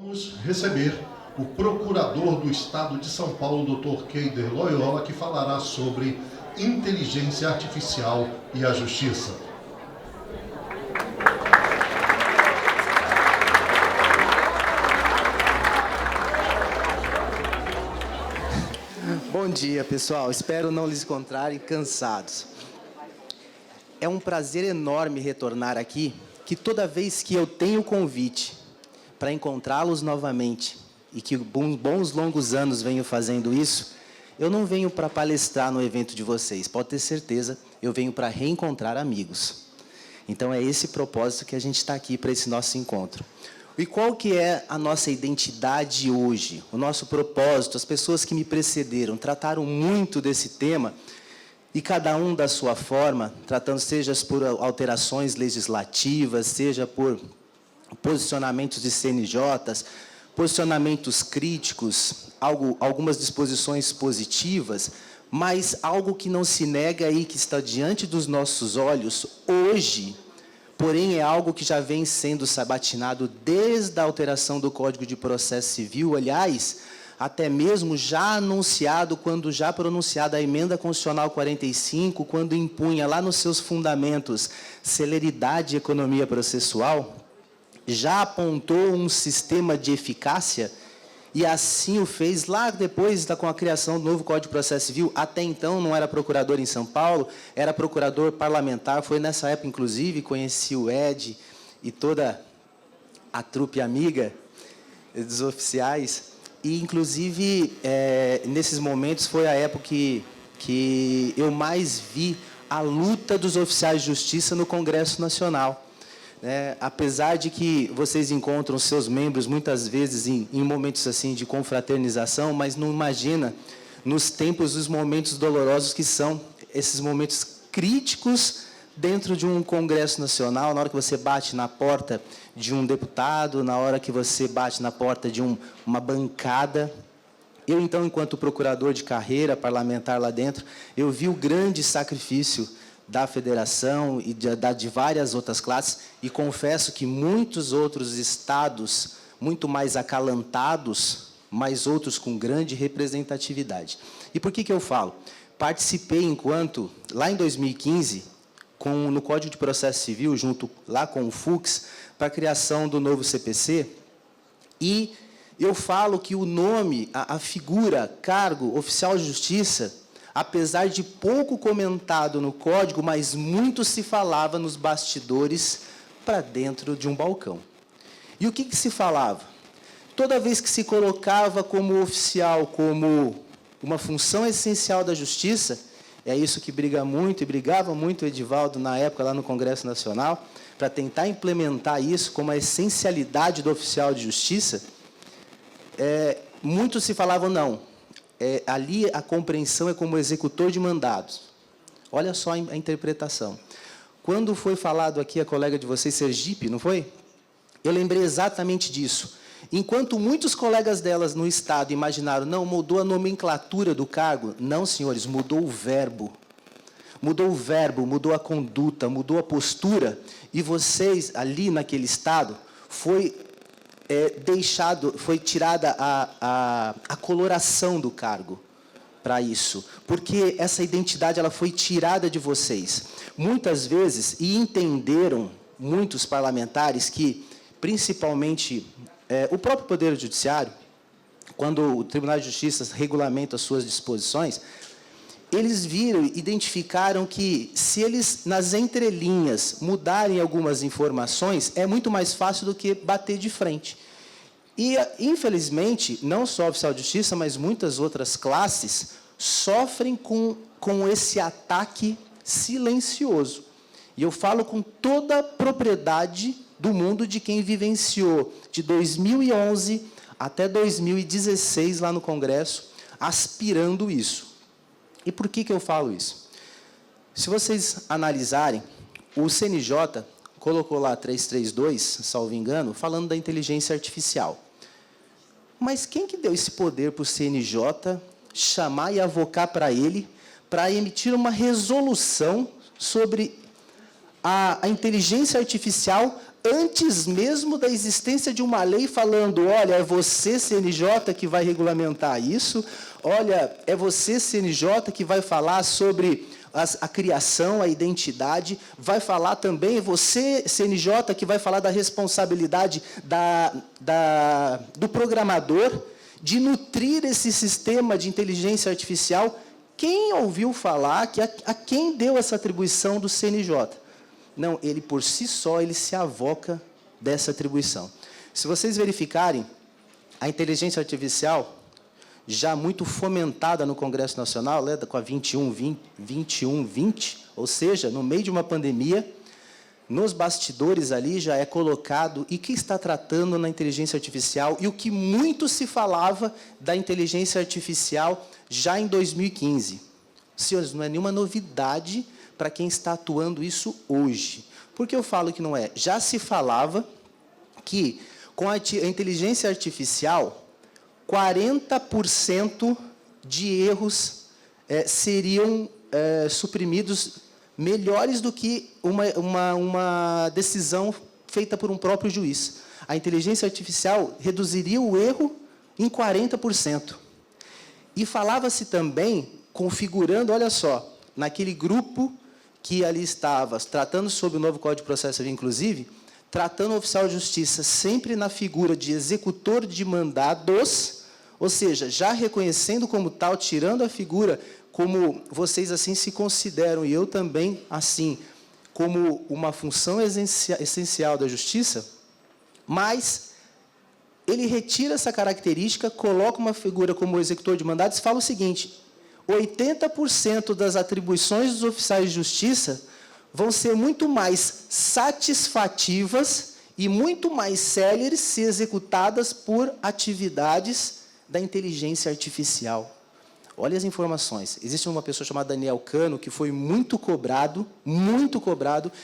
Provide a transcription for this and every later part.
Vamos receber o procurador do Estado de São Paulo, Dr. Keider Loyola, que falará sobre inteligência artificial e a justiça. Bom dia, pessoal. Espero não lhes encontrarem cansados. É um prazer enorme retornar aqui, que toda vez que eu tenho o convite para encontrá-los novamente, e que bons longos anos venho fazendo isso, eu não venho para palestrar no evento de vocês, pode ter certeza, eu venho para reencontrar amigos. Então é esse propósito que a gente está aqui para esse nosso encontro. E qual que é a nossa identidade hoje? O nosso propósito? As pessoas que me precederam trataram muito desse tema, e cada um da sua forma, tratando seja por alterações legislativas, seja por posicionamentos de CNJs, posicionamentos críticos, algumas disposições positivas, mas algo que não se nega aí, que está diante dos nossos olhos hoje, porém é algo que já vem sendo sabatinado desde a alteração do Código de Processo Civil, aliás, até mesmo já anunciado, quando já pronunciada a Emenda Constitucional 45, quando impunha lá nos seus fundamentos celeridade e economia processual, já apontou um sistema de eficácia, e assim o fez lá depois, com a criação do novo Código de Processo Civil. Até então não era procurador em São Paulo, era procurador parlamentar. Foi nessa época, inclusive, conheci o Ed e toda a trupe amiga dos oficiais. E, inclusive, nesses momentos foi a época que eu mais vi a luta dos oficiais de justiça no Congresso Nacional. Apesar de que vocês encontram seus membros muitas vezes em momentos assim de confraternização, mas não imagina nos tempos os momentos dolorosos que são esses momentos críticos dentro de um Congresso Nacional, na hora que você bate na porta de um deputado, na hora que você bate na porta de uma bancada. Eu, então, enquanto procurador de carreira parlamentar lá dentro, eu vi o grande sacrifício da federação e de várias outras classes, e confesso que muitos outros estados, muito mais acalantados, mas outros com grande representatividade. E por que eu falo? Participei enquanto, lá em 2015, no Código de Processo Civil, junto lá com o Fux, para a criação do novo CPC, e eu falo que o nome, a figura, cargo, oficial de justiça, apesar de pouco comentado no Código, mas muito se falava nos bastidores para dentro de um balcão. E o que se falava? Toda vez que se colocava como oficial, como uma função essencial da justiça, é isso que briga muito, e brigava muito o Edivaldo na época lá no Congresso Nacional, para tentar implementar isso como a essencialidade do oficial de justiça, muito se falava, não, ali a compreensão é como executor de mandados. Olha só a interpretação. Quando foi falado aqui, a colega de vocês, Sergipe, não foi? Eu lembrei exatamente disso. Enquanto muitos colegas delas no Estado imaginaram, não, mudou a nomenclatura do cargo. Não, senhores, mudou o verbo. Mudou o verbo, mudou a conduta, mudou a postura. E vocês, ali naquele Estado, foi tirada a coloração do cargo para isso, porque essa identidade ela foi tirada de vocês. Muitas vezes, e entenderam muitos parlamentares que, principalmente, o próprio Poder Judiciário, quando o Tribunal de Justiça regulamenta as suas disposições, eles viram, identificaram que, se eles, nas entrelinhas, mudarem algumas informações, é muito mais fácil do que bater de frente. E, infelizmente, não só o oficial de justiça, mas muitas outras classes sofrem com esse ataque silencioso. E eu falo com toda a propriedade do mundo de quem vivenciou de 2011 até 2016 lá no Congresso, aspirando isso. E por que eu falo isso? Se vocês analisarem, o CNJ colocou lá 332, salvo engano, falando da inteligência artificial. Mas quem que deu esse poder para o CNJ chamar e avocar para ele, para emitir uma resolução sobre a inteligência artificial antes mesmo da existência de uma lei falando, olha, é você, CNJ, que vai regulamentar isso, olha, é você, CNJ, que vai falar sobre a criação, a identidade, vai falar também, é você, CNJ, que vai falar da responsabilidade do programador, de nutrir esse sistema de inteligência artificial. Quem ouviu falar, a quem deu essa atribuição do CNJ? Não, ele por si só, ele se avoca dessa atribuição. Se vocês verificarem, a inteligência artificial, já muito fomentada no Congresso Nacional, né, com a 2120, ou seja, no meio de uma pandemia, nos bastidores ali já é colocado e que está tratando na inteligência artificial e o que muito se falava da inteligência artificial já em 2015. Senhores, não é nenhuma novidade para quem está atuando isso hoje. Por que eu falo que não é? Já se falava que com a inteligência artificial, 40% de erros seriam suprimidos melhores do que uma decisão feita por um próprio juiz. A inteligência artificial reduziria o erro em 40%. E falava-se também, configurando, olha só, naquele grupo que ali estava, tratando sobre o novo Código de Processo Civil, inclusive, tratando o oficial de justiça sempre na figura de executor de mandados, ou seja, já reconhecendo como tal, tirando a figura como vocês assim se consideram, e eu também assim, como uma função essencial da justiça, mas ele retira essa característica, coloca uma figura como executor de mandados e fala o seguinte, 80% das atribuições dos oficiais de justiça vão ser muito mais satisfativas e muito mais céleres se executadas por atividades da inteligência artificial. Olha as informações. Existe uma pessoa chamada Daniel Cano, que foi muito cobrado,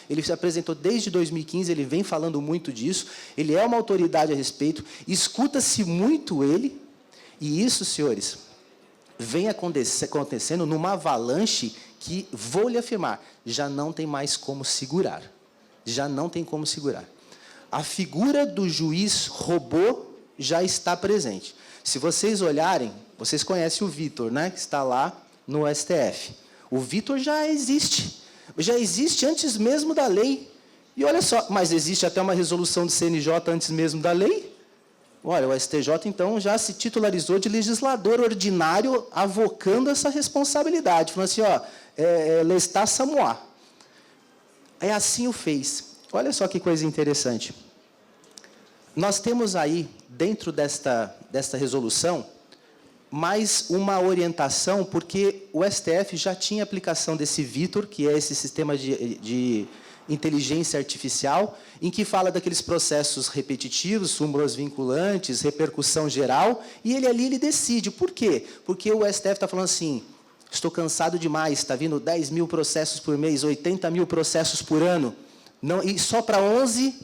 ele se apresentou desde 2015, ele vem falando muito disso, ele é uma autoridade a respeito, escuta-se muito ele, e isso, senhores, vem acontecendo numa avalanche que, vou lhe afirmar, já não tem mais como segurar. Já não tem como segurar. A figura do juiz robô já está presente. Se vocês olharem, vocês conhecem o Vitor, né, que está lá no STF. O Vitor já existe antes mesmo da lei. E olha só, mas existe até uma resolução do CNJ antes mesmo da lei? Olha, o STJ, então, já se titularizou de legislador ordinário, avocando essa responsabilidade, falando assim, ó, lestat samoa. É assim o fez. Olha só que coisa interessante. Nós temos aí, dentro desta resolução, mais uma orientação, porque o STF já tinha aplicação desse Vitor, que é esse sistema de inteligência artificial, em que fala daqueles processos repetitivos, súmulas vinculantes, repercussão geral, e ele decide. Por quê? Porque o STF está falando assim, estou cansado demais, está vindo 10 mil processos por mês, 80 mil processos por ano, não, e só para 11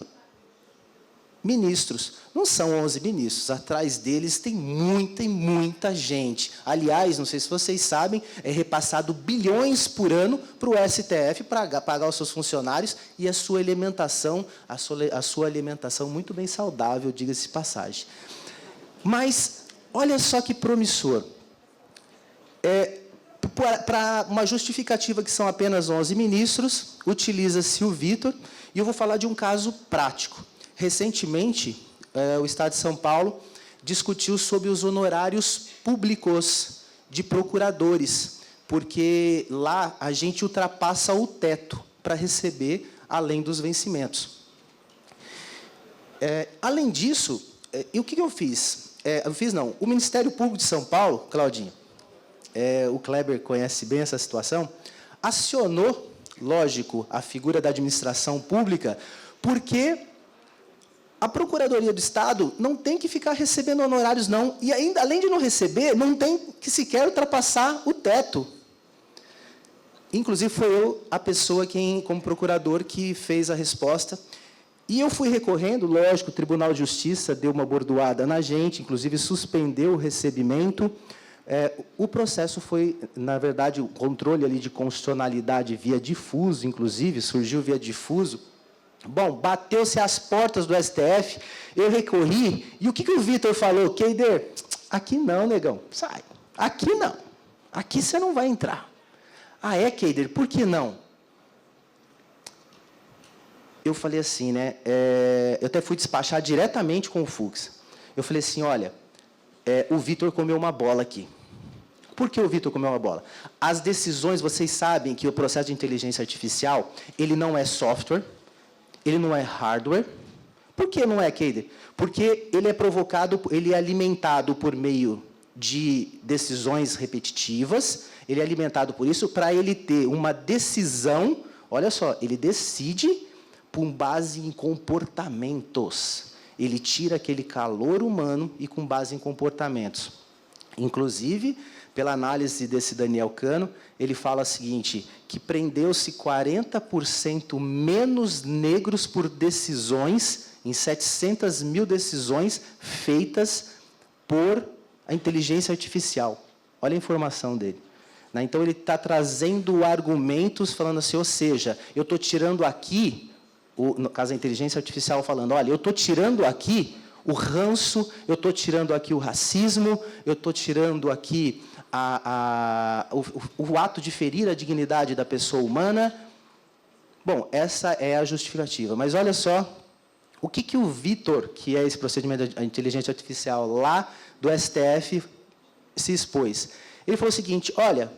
ministros. Não são 11 ministros, atrás deles tem muita gente. Aliás, não sei se vocês sabem, é repassado bilhões por ano para o STF para pagar os seus funcionários e a sua alimentação, muito bem saudável, diga-se de passagem. Mas, olha só que promissor. Para uma justificativa que são apenas 11 ministros, utiliza-se o Vitor, e eu vou falar de um caso prático. Recentemente, o Estado de São Paulo discutiu sobre os honorários públicos de procuradores, porque lá a gente ultrapassa o teto para receber além dos vencimentos. Além disso, e o que eu fiz? O Ministério Público de São Paulo, Claudinho, o Kleber conhece bem essa situação, acionou, lógico, a figura da administração pública, porque a Procuradoria do Estado não tem que ficar recebendo honorários, não. E ainda, além de não receber, não tem que sequer ultrapassar o teto. Inclusive, foi eu, a pessoa, como procurador, que fez a resposta. E eu fui recorrendo, lógico, o Tribunal de Justiça deu uma bordoada na gente, inclusive suspendeu o recebimento. O processo foi, na verdade, o controle ali de constitucionalidade via difuso, inclusive, surgiu via difuso, Bom, bateu-se às portas do STF, eu recorri, e o que o Vitor falou? Keider, aqui não, negão, sai. Aqui não. Aqui você não vai entrar. Ah, é, Keider? Por que não? Eu falei assim, né? Eu até fui despachar diretamente com o Fux. Eu falei assim, olha, o Vitor comeu uma bola aqui. Por que o Vitor comeu uma bola? As decisões, vocês sabem que o processo de inteligência artificial, ele não é software, ele não é hardware. Por que não é, Keider? Porque ele é provocado, ele é alimentado por meio de decisões repetitivas, ele é alimentado por isso para ele ter uma decisão, olha só, ele decide com base em comportamentos. Ele tira aquele calor humano e com base em comportamentos. Inclusive, pela análise desse Daniel Cano, ele fala o seguinte, que prendeu-se 40% menos negros por decisões, em 700 mil decisões feitas por a inteligência artificial. Olha a informação dele. Então, ele está trazendo argumentos, falando assim, ou seja, eu estou tirando aqui, no caso a inteligência artificial falando, olha, eu estou tirando aqui o ranço, eu estou tirando aqui o racismo, eu estou tirando aqui o ato de ferir a dignidade da pessoa humana. Bom, essa é a justificativa. Mas olha só, o que o Vitor, que é esse procedimento de inteligência artificial lá do STF, se expôs? Ele falou o seguinte, olha,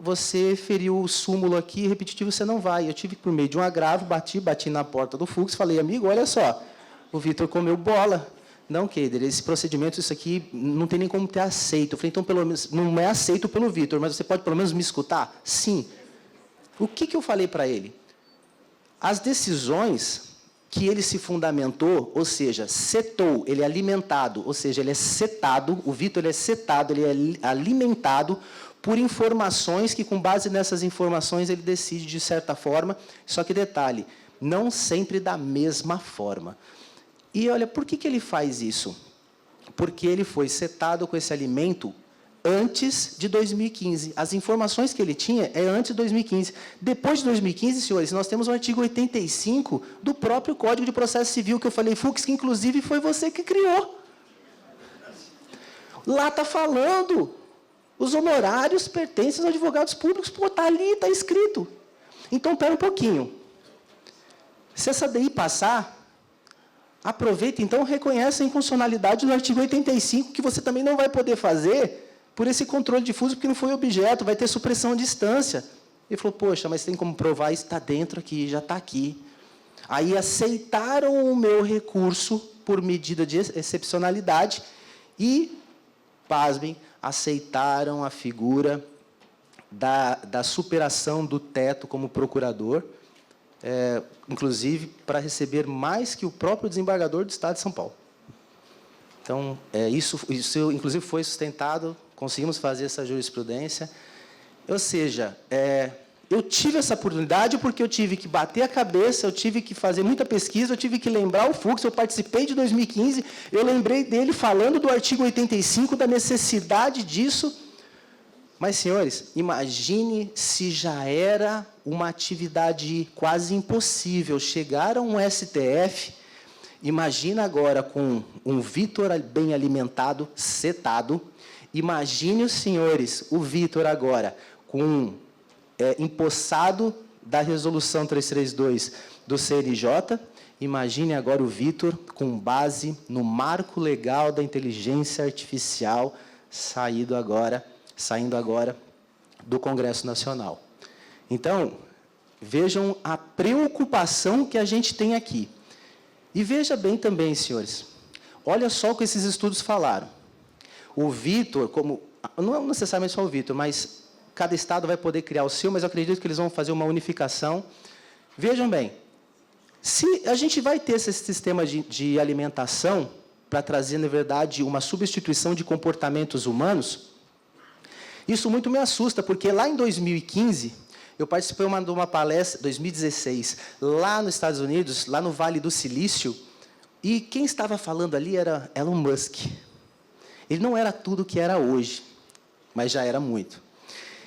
você feriu o súmulo aqui, repetitivo você não vai. Eu tive que, por meio de um agravo, bati na porta do Fux, falei, amigo, olha só, o Vitor comeu bola. Não, Keider, esse procedimento, isso aqui, não tem nem como ter aceito. Eu falei, então, pelo menos, não é aceito pelo Vitor, mas você pode, pelo menos, me escutar? Sim. O que eu falei para ele? As decisões que ele se fundamentou, ou seja, setou, ele é alimentado, ou seja, ele é setado, o Vitor ele é setado, ele é alimentado por informações que, com base nessas informações, ele decide de certa forma, só que detalhe, não sempre da mesma forma. E olha, por que ele faz isso? Porque ele foi setado com esse alimento antes de 2015. As informações que ele tinha é antes de 2015. Depois de 2015, senhores, nós temos o artigo 85 do próprio Código de Processo Civil, que eu falei, Fux, que inclusive foi você que criou. Lá está falando, os honorários pertencem aos advogados públicos. Pô, está ali, está escrito. Então, espera um pouquinho. Se essa DI passar, aproveita, então, reconhece a inconstitucionalidade do artigo 85, que você também não vai poder fazer por esse controle difuso, porque não foi objeto, vai ter supressão de instância. Ele falou, poxa, mas tem como provar? Isso está dentro aqui, já está aqui. Aí aceitaram o meu recurso por medida de excepcionalidade e, pasmem, aceitaram a figura da superação do teto como procurador, inclusive para receber mais que o próprio desembargador do Estado de São Paulo. Então, isso inclusive foi sustentado, conseguimos fazer essa jurisprudência. Ou seja, eu tive essa oportunidade porque eu tive que bater a cabeça, eu tive que fazer muita pesquisa, eu tive que lembrar o Fux, eu participei de 2015, eu lembrei dele falando do artigo 85, da necessidade disso. Mas, senhores, imagine se já era uma atividade quase impossível chegar a um STF. Imagina agora com um Vitor bem alimentado, setado. Imagine os senhores, o Vitor agora, com empossado da resolução 332 do CNJ. Imagine agora o Vitor com base no marco legal da inteligência artificial saindo agora do Congresso Nacional. Então, vejam a preocupação que a gente tem aqui. E veja bem também, senhores, olha só o que esses estudos falaram. O Vitor, não é necessariamente só o Vitor, mas cada estado vai poder criar o seu, mas eu acredito que eles vão fazer uma unificação. Vejam bem, se a gente vai ter esse sistema de alimentação para trazer, na verdade, uma substituição de comportamentos humanos, isso muito me assusta, porque lá em 2015, eu participei de uma palestra, 2016, lá nos Estados Unidos, lá no Vale do Silício, e quem estava falando ali era Elon Musk. Ele não era tudo o que era hoje, mas já era muito.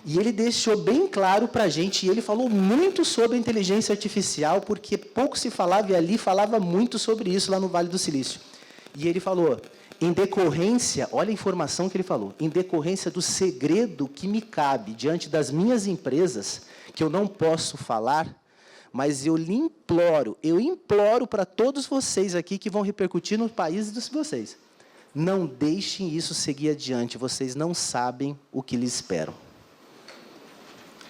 E ele deixou bem claro para a gente, e ele falou muito sobre inteligência artificial, porque pouco se falava, e ali falava muito sobre isso lá no Vale do Silício. E ele falou, em decorrência, olha a informação que ele falou, em decorrência do segredo que me cabe diante das minhas empresas, que eu não posso falar, mas eu imploro para todos vocês aqui que vão repercutir no país de vocês, não deixem isso seguir adiante, vocês não sabem o que lhes esperam.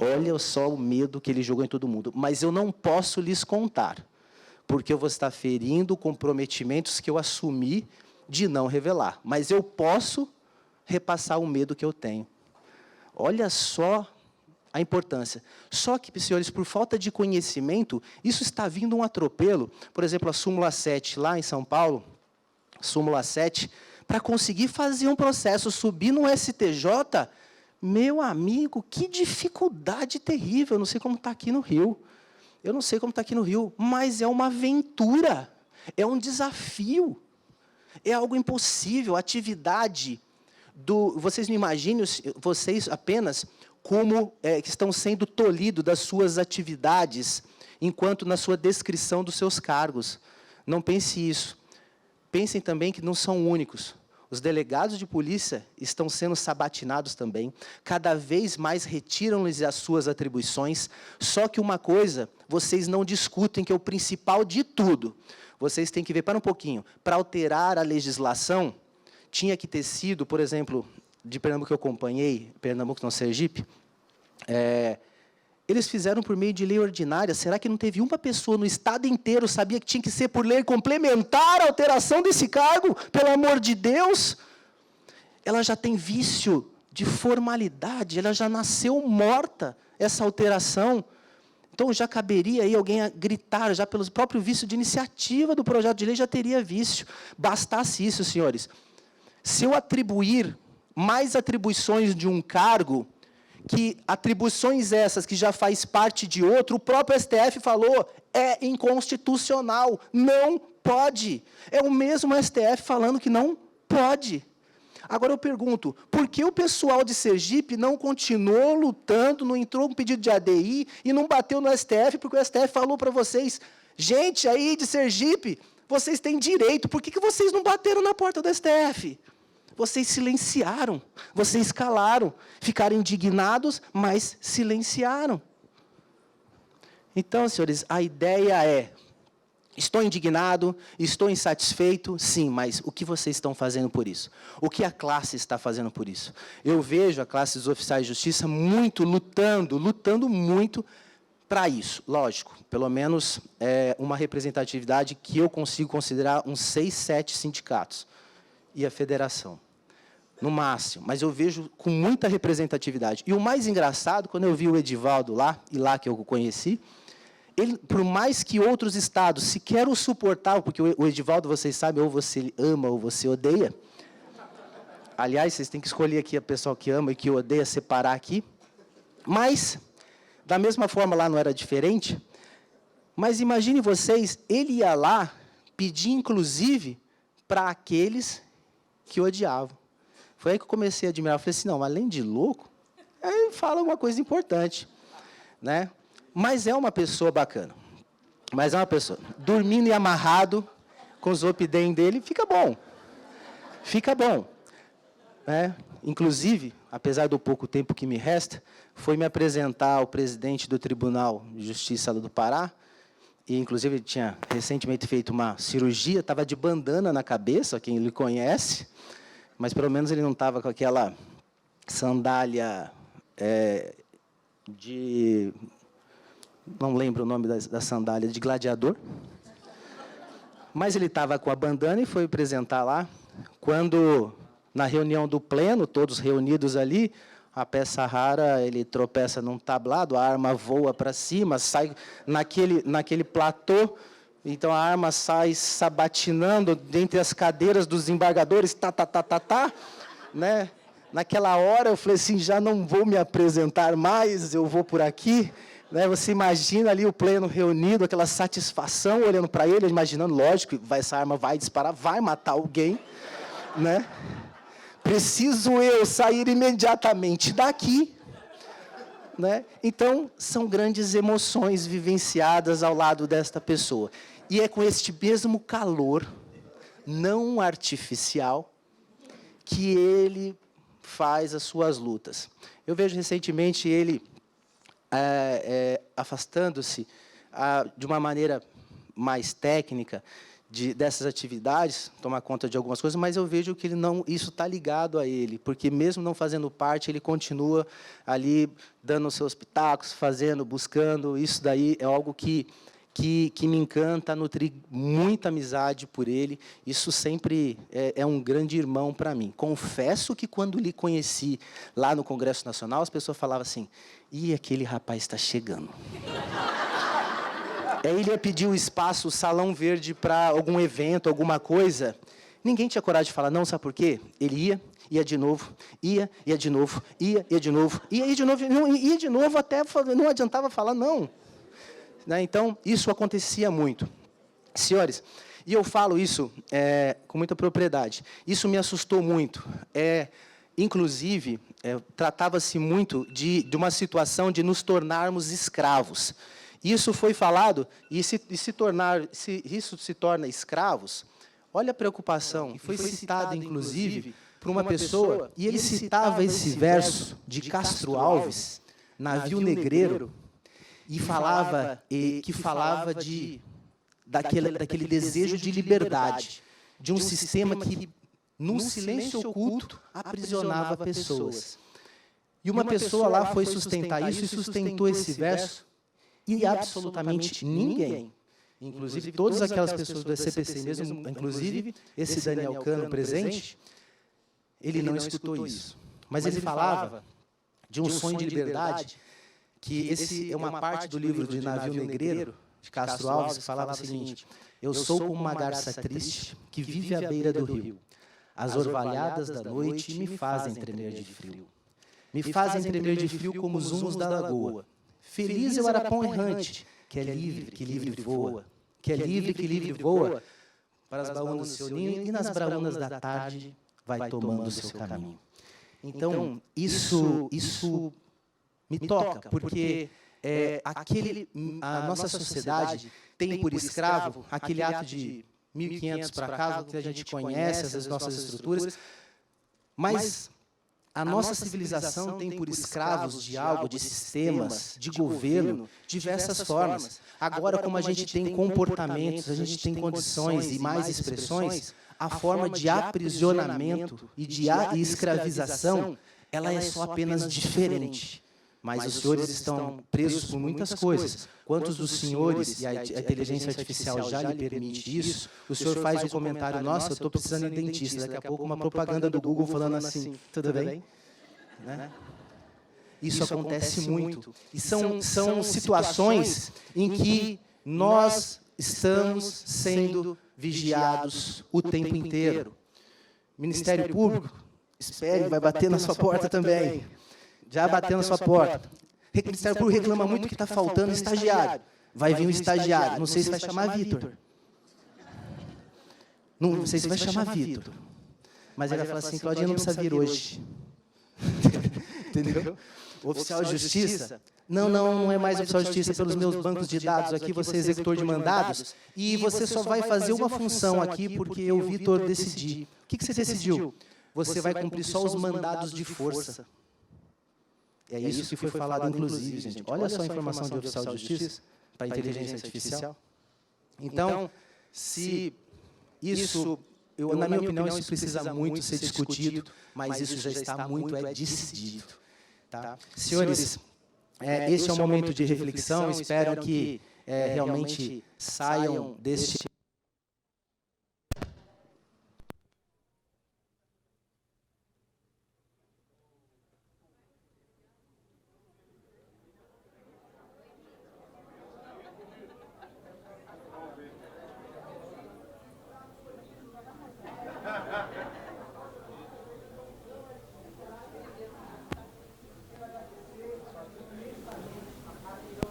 Olha só o medo que ele jogou em todo mundo. Mas eu não posso lhes contar, porque eu vou estar ferindo comprometimentos que eu assumi de não revelar. Mas eu posso repassar o medo que eu tenho. Olha só a importância. Só que, senhores, por falta de conhecimento, isso está vindo um atropelo. Por exemplo, a súmula 7, lá em São Paulo, súmula 7, para conseguir fazer um processo, subir no STJ... Meu amigo, que dificuldade terrível. Eu não sei como está aqui no Rio. Mas é uma aventura. É um desafio. É algo impossível. A atividade do... Vocês me imaginem, vocês apenas como que estão sendo tolhidos das suas atividades, enquanto na sua descrição dos seus cargos. Não pense isso. Pensem também que não são únicos. Os delegados de polícia estão sendo sabatinados também. Cada vez mais retiram-lhes as suas atribuições. Só que uma coisa, vocês não discutem, que é o principal de tudo. Vocês têm que ver, para um pouquinho, para alterar a legislação, tinha que ter sido, por exemplo, de Pernambuco que eu acompanhei, Pernambuco não, Sergipe, eles fizeram por meio de lei ordinária. Será que não teve uma pessoa no estado inteiro que sabia que tinha que ser por lei complementar a alteração desse cargo? Pelo amor de Deus! Ela já tem vício de formalidade, ela já nasceu morta, essa alteração. Então, já caberia aí alguém a gritar, já pelo próprio vício de iniciativa do projeto de lei, já teria vício. Bastasse isso, senhores. Se eu atribuir mais atribuições de um cargo, que atribuições essas que já faz parte de outro, o próprio STF falou, é inconstitucional, não pode. É o mesmo STF falando que não pode. Agora eu pergunto, por que o pessoal de Sergipe não continuou lutando, não entrou com pedido de ADI e não bateu no STF, porque o STF falou para vocês, gente aí de Sergipe, vocês têm direito, por que vocês não bateram na porta do STF? Vocês silenciaram, vocês calaram, ficaram indignados, mas silenciaram. Então, senhores, a ideia é, estou indignado, estou insatisfeito, sim, mas o que vocês estão fazendo por isso? O que a classe está fazendo por isso? Eu vejo a classe dos oficiais de justiça muito lutando muito para isso. Lógico, pelo menos uma representatividade que eu consigo considerar uns 6, 7 sindicatos. E a federação, no máximo. Mas eu vejo com muita representatividade. E o mais engraçado, quando eu vi o Edivaldo lá, e lá que eu o conheci, ele, por mais que outros estados sequer o suportavam, porque o Edivaldo, vocês sabem, ou você ama ou você odeia. Aliás, vocês têm que escolher aqui a pessoa que ama e que odeia, separar aqui. Mas, da mesma forma, lá não era diferente. Mas imagine vocês, ele ia lá pedir, inclusive, para aqueles que odiavam. Foi aí que eu comecei a admirar. Eu falei assim, não, além de louco, ele fala uma coisa importante, né? Mas é uma pessoa bacana. Mas é uma pessoa. Dormindo e amarrado, com os opidem dele, fica bom. Fica bom. Né? Inclusive, apesar do pouco tempo que me resta, foi me apresentar ao presidente do Tribunal de Justiça do Pará, e, inclusive, ele tinha recentemente feito uma cirurgia, estava de bandana na cabeça, quem ele conhece, mas, pelo menos, ele não estava com aquela sandália de... Não lembro o nome da sandália, de gladiador. Mas ele estava com a bandana e foi apresentar lá. Quando, na reunião do pleno, todos reunidos ali, a peça rara, ele tropeça num tablado, a arma voa para cima, sai naquele platô, então a arma sai sabatinando dentre as cadeiras dos desembargadores, né? Naquela hora eu falei assim, já não vou me apresentar mais, eu vou por aqui. Né? Você imagina ali o pleno reunido, aquela satisfação, olhando para ele, imaginando, lógico, essa arma vai disparar, vai matar alguém, né? Preciso eu sair imediatamente daqui, né? Então, são grandes emoções vivenciadas ao lado desta pessoa. E é com este mesmo calor, não artificial, que ele faz as suas lutas. Eu vejo recentemente ele afastando-se de uma maneira mais técnica dessas atividades, tomar conta de algumas coisas, mas eu vejo que isso está ligado a ele, porque mesmo não fazendo parte, ele continua ali dando os seus pitacos, fazendo, buscando. Isso daí é algo que me encanta, nutri muita amizade por ele. Isso sempre é um grande irmão para mim. Confesso que, quando lhe conheci lá no Congresso Nacional, as pessoas falavam assim, ih, aquele rapaz está chegando. Aí ele ia pedir o espaço, o salão verde, para algum evento, alguma coisa. Ninguém tinha coragem de falar, não, sabe por quê? Ele ia de novo, ia de novo, ia de novo, ia de novo, não, ia de novo, até não adiantava falar não. Então, isso acontecia muito. Senhores, e eu falo isso com muita propriedade, isso me assustou muito. Inclusive, tratava-se muito de uma situação de nos tornarmos escravos. Isso foi falado, e se isso se torna escravos, olha a preocupação, que foi citado, inclusive, por uma pessoa, e ele citava esse verso de Castro Alves, Navio Negreiro, e falava daquele desejo de liberdade, de um sistema que, num silêncio oculto, aprisionava pessoas. E uma pessoa lá foi sustentar isso e sustentou esse verso, e absolutamente ninguém, inclusive todas aquelas pessoas do ECPC mesmo, inclusive esse Daniel Cano presente, ele não escutou isso. Mas ele falava de um sonho de liberdade, que esse é uma parte do livro de Navio Negreiro, de Castro Alves, que falava o seguinte, eu sou como uma garça triste que vive à beira do rio. As orvalhadas da noite me fazem tremer de frio. Me fazem tremer de frio como os zumos da lagoa. Feliz é o arapão errante, que é livre, que livre voa, que é livre, que livre voa, para as baúnas do seu ninho, e nas braúnas da tarde vai tomando o seu caminho. Então, isso me toca, porque a nossa sociedade tem por escravo aquele ato de 1500 para cá, que a gente conhece, as nossas estruturas, mas a nossa civilização tem por escravos de algo, de sistemas, de governo, diversas formas. Agora, como a gente tem comportamentos, a gente tem condições e mais expressões, a forma de aprisionamento e de escravização, ela é só apenas diferente. Mas os senhores estão presos por muitas coisas. Quantos dos senhores, e a inteligência artificial já lhe permite isso, o senhor faz um comentário, nossa, eu estou precisando de dentista, daqui a pouco uma propaganda do Google falando assim, tudo bem? Né? Isso acontece muito. E são situações em que nós estamos sendo vigiados o tempo inteiro. Ministério Público, espere, vai bater na sua porta também. Já bateu na sua porta. O Ministério Público reclama muito que está faltando estagiário. Vai vir um estagiário. Não sei se vai chamar Vitor. Não sei se vai chamar Vitor. Mas ele vai falar assim, Claudinha não precisa vir hoje. Entendeu? Oficial de Justiça. Não é mais oficial de Justiça. Pelos meus bancos de dados aqui, você é executor de mandados. E você só vai fazer uma função aqui porque eu, Vitor, decidi. O que você decidiu? Você vai cumprir só os mandados de força. É isso que foi falado, inclusive, gente. Olha só a informação de oficial de justiça para a inteligência artificial. Então, se isso, na minha opinião, isso precisa muito ser discutido, mas isso já está muito decidido. Tá? Senhores, este é um momento de reflexão, espero que realmente saiam deste...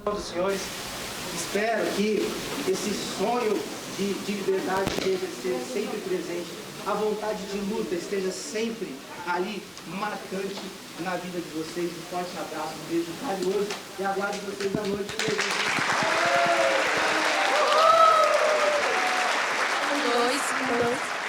dos senhores, espero que esse sonho de liberdade deve ser sempre presente a vontade de luta esteja sempre ali, marcante na vida de vocês. Um forte abraço, um beijo carinhoso e aguardo vocês à noite. Dois.